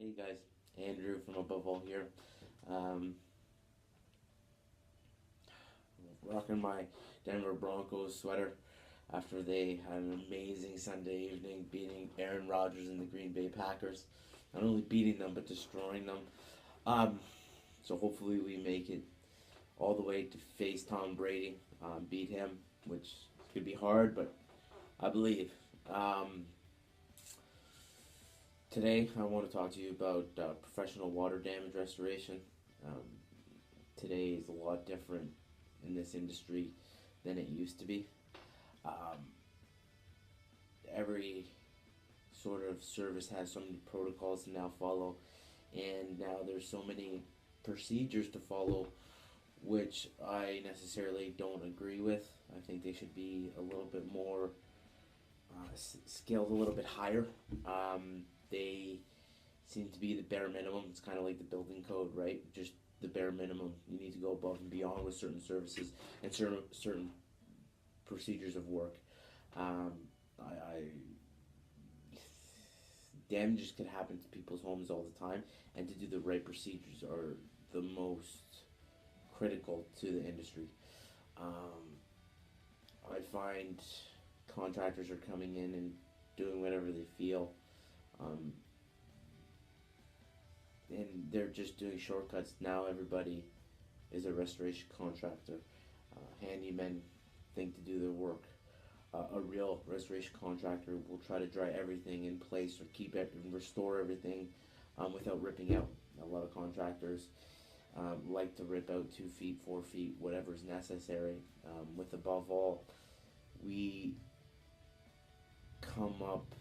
Hey guys, Andrew from Above All here. Um, Rocking my Denver Broncos sweater after they had an amazing Sunday evening beating Aaron Rodgers and the Green Bay Packers. Not only beating them, but destroying them. Um, so hopefully we make it all the way to face Tom Brady, beat him, which could be hard, but I believe. Um, Today I want to talk to you about professional water damage restoration. Um, Today is a lot different in this industry than it used to be. Um, every sort of service has so many protocols to now follow, and now there's so many procedures to follow, which I necessarily don't agree with. I think they should be a little bit more scaled a little bit higher. They seem to be the bare minimum. It's kind of like the building code, right? Just the bare minimum. You need to go above and beyond with certain services and certain procedures of work. Um, I Damages could happen to people's homes all the time, and to do the right procedures are the most critical to the industry. Um, I find contractors are coming in and doing whatever they feel, um, and they're just doing shortcuts. Now everybody is a restoration contractor. Handymen think to do their work. A real restoration contractor will try to dry everything in place or keep it and restore everything without ripping out. A lot of contractors like to rip out 2 feet, 4 feet, whatever is necessary. With above all, we come up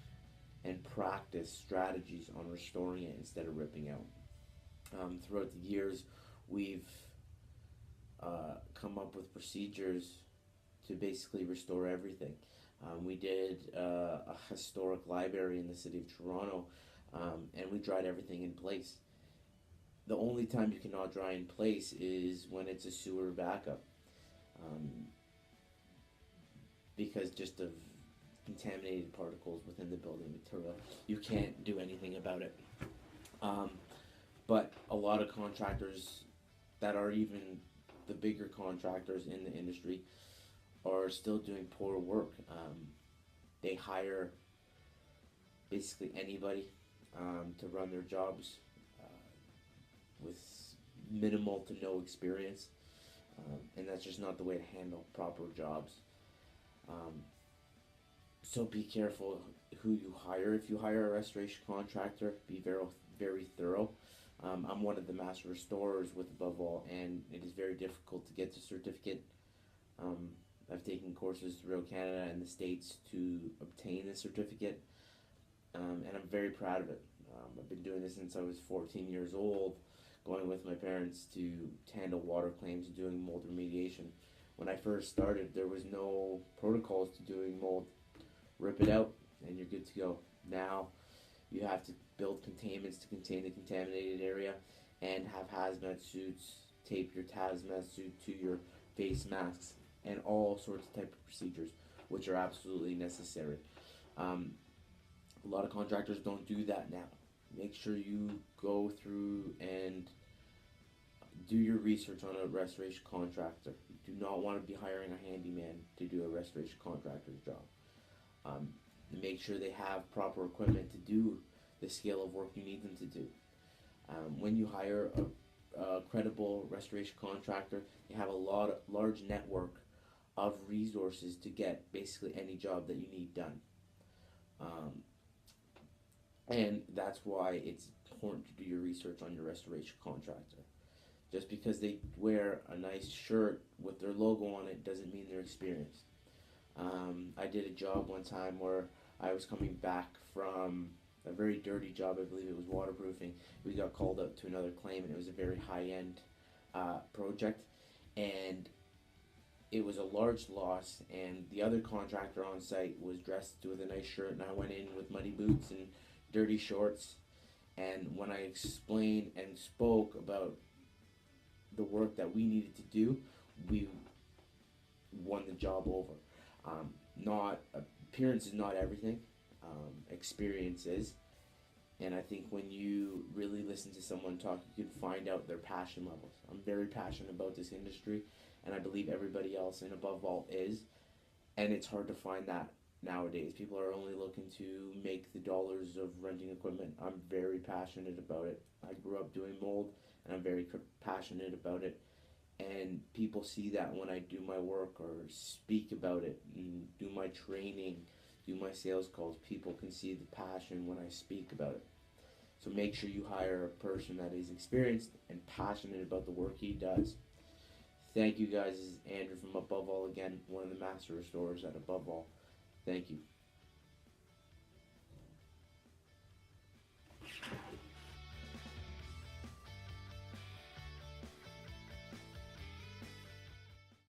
and practice strategies on restoring it instead of ripping out. Throughout the years, we've come up with procedures to basically restore everything. We did a historic library in the city of Toronto, and we dried everything in place. The only time you cannot dry in place is when it's a sewer backup, um, because just of contaminated particles within the building material. You can't do anything about it. Um, but a lot of contractors that are even the bigger contractors in the industry are still doing poor work. They hire basically anybody to run their jobs uh, with minimal to no experience, and that's just not the way to handle proper jobs. Um, so be careful who you hire. If you hire a restoration contractor, be very thorough. I'm one of the master restorers with Above All, and it is very difficult to get the certificate. Um, I've taken courses throughout Canada and the States to obtain the certificate, and I'm very proud of it. I've been doing this since I was 14 years old, going with my parents to handle water claims and doing mold remediation. When I first started, there was no protocols to doing mold. Rip it out, and you're good to go. Now, you have to build containments to contain the contaminated area and have hazmat suits, tape your hazmat suit to your face masks, and all sorts of type of procedures, which are absolutely necessary. Um, a lot of contractors don't do that now. Make sure you go through and do your research on a restoration contractor. You do not want to be hiring a handyman to do a restoration contractor's job. Um, Make sure they have proper equipment to do the scale of work you need them to do. When you hire a credible restoration contractor, they have large network of resources to get basically any job that you need done. Um, and that's why it's important to do your research on your restoration contractor. Just because they wear a nice shirt with their logo on it doesn't mean they're experienced. I did a job one time where I was coming back from a very dirty job. I believe it was waterproofing. We got called out to another claim, and it was a very high-end project, and it was a large loss. And the other contractor on site was dressed with a nice shirt, and I went in with muddy boots and dirty shorts. And when I explained and spoke about the work that we needed to do, we won the job over. Not appearance is not everything. Experience is, And I think when you really listen to someone talk, you can find out their passion levels. I'm very passionate about this industry, and I believe everybody else, and above all, is. And it's hard to find that nowadays. People are only looking to make the dollars of renting equipment. I'm very passionate about it. I grew up doing mold, and I'm very passionate about it. And people see that when I do my work or speak about it, and do my training, do my sales calls. People can see the passion when I speak about it. So make sure you hire a person that is experienced and passionate about the work he does. Thank you guys. This is Andrew from Above All again, one of the master restorers at Above All. Thank you.